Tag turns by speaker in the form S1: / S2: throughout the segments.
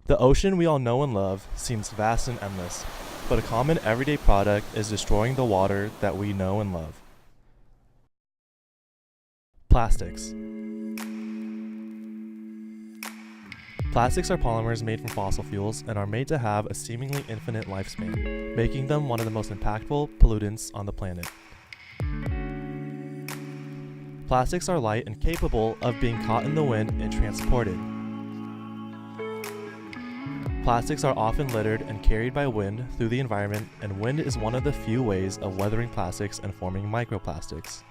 S1: The ocean we all know and love seems vast and endless, but a common everyday product is destroying the water that we know and love. Plastics. Plastics are polymers made from fossil fuels and are made to have a seemingly infinite lifespan, making them one of the most impactful pollutants on the planet. Plastics are light and capable of being caught in the wind and transported. Plastics are often littered and carried by wind through the environment, and wind is one of the few ways of weathering plastics and forming microplastics.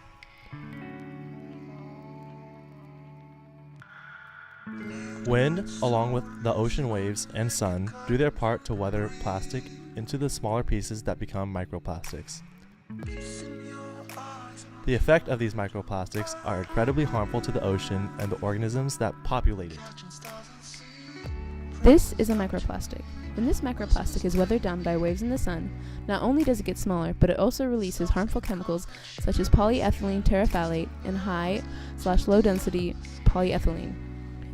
S1: Wind, along with the ocean waves and sun, do their part to weather plastic into the smaller pieces that become microplastics. The effect of these microplastics are incredibly harmful to the ocean and the organisms that populate it.
S2: This is a microplastic. When this microplastic is weathered down by waves in the sun, not only does it get smaller, but it also releases harmful chemicals such as polyethylene terephthalate and high/low density polyethylene.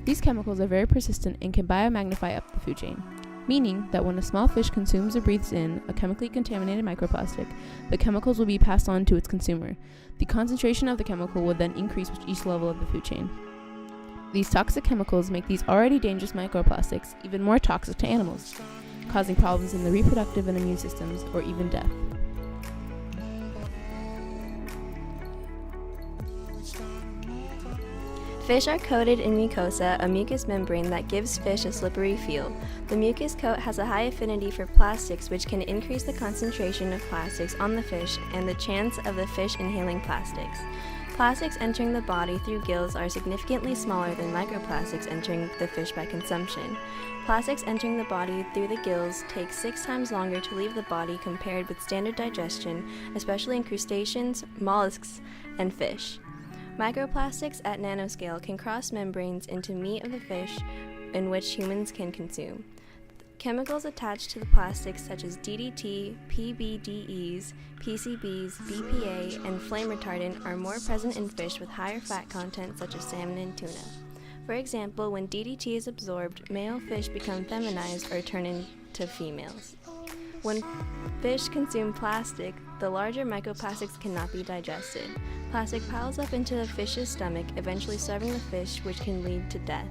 S2: These chemicals are very persistent and can biomagnify up the food chain, meaning that when a small fish consumes or breathes in a chemically contaminated microplastic, the chemicals will be passed on to its consumer. The concentration of the chemical will then increase with each level of the food chain. These toxic chemicals make these already dangerous microplastics even more toxic to animals, causing problems in the reproductive and immune systems, or even death.
S3: Fish are coated in mucosa, a mucous membrane that gives fish a slippery feel. The mucus coat has a high affinity for plastics, which can increase the concentration of plastics on the fish and the chance of the fish inhaling plastics. Plastics entering the body through gills are significantly smaller than microplastics entering the fish by consumption. Plastics entering the body through the gills take 6 times longer to leave the body compared with standard digestion, especially in crustaceans, mollusks, and fish. Microplastics at nanoscale can cross membranes into meat of the fish in which humans can consume. Chemicals attached to the plastics such as DDT, PBDEs, PCBs, BPA, and flame retardant are more present in fish with higher fat content such as salmon and tuna. For example, when DDT is absorbed, male fish become feminized or turn into females. When fish consume plastic, the larger microplastics cannot be digested. Plastic piles up into the fish's stomach, eventually starving the fish, which can lead to death.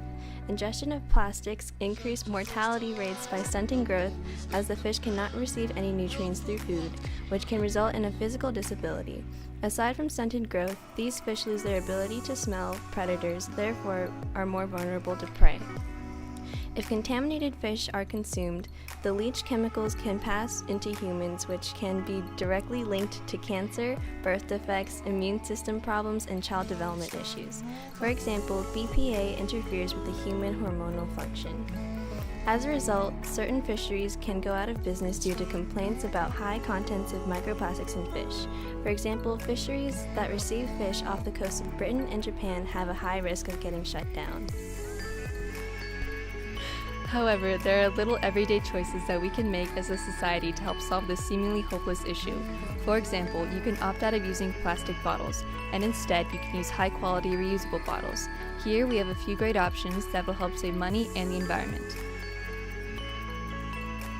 S3: Ingestion of plastics increase mortality rates by stunting growth, as the fish cannot receive any nutrients through food, which can result in a physical disability. Aside from stunted growth, these fish lose their ability to smell predators, therefore are more vulnerable to prey. If contaminated fish are consumed, the leached chemicals can pass into humans, which can be directly linked to cancer, birth defects, immune system problems, and child development issues. For example, BPA interferes with the human hormonal function. As a result, certain fisheries can go out of business due to complaints about high contents of microplastics in fish. For example, fisheries that receive fish off the coast of Britain and Japan have a high risk of getting shut down.
S4: However, there are little everyday choices that we can make as a society to help solve this seemingly hopeless issue. For example, you can opt out of using plastic bottles, and instead you can use high-quality reusable bottles. Here we have a few great options that will help save money and the environment.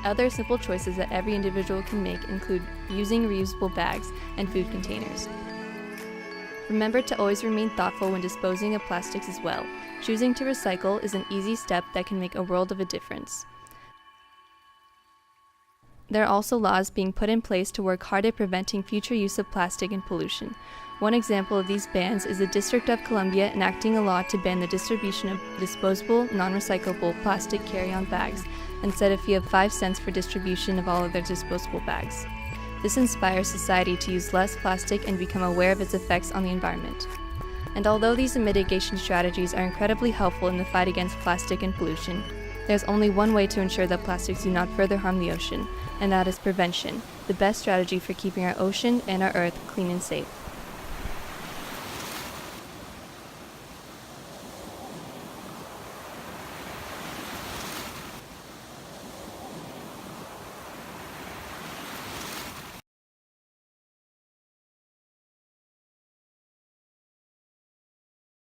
S4: Other simple choices that every individual can make include using reusable bags and food containers. Remember to always remain thoughtful when disposing of plastics as well. Choosing to recycle is an easy step that can make a world of a difference. There are also laws being put in place to work hard at preventing future use of plastic and pollution. One example of these bans is the District of Columbia enacting a law to ban the distribution of disposable, non-recyclable plastic carry-on bags and set a fee of 5 cents for distribution of all of their disposable bags. This inspires society to use less plastic and become aware of its effects on the environment. And although these mitigation strategies are incredibly helpful in the fight against plastic and pollution, there's only one way to ensure that plastics do not further harm the ocean, and that is prevention, the best strategy for keeping our ocean and our earth clean and safe.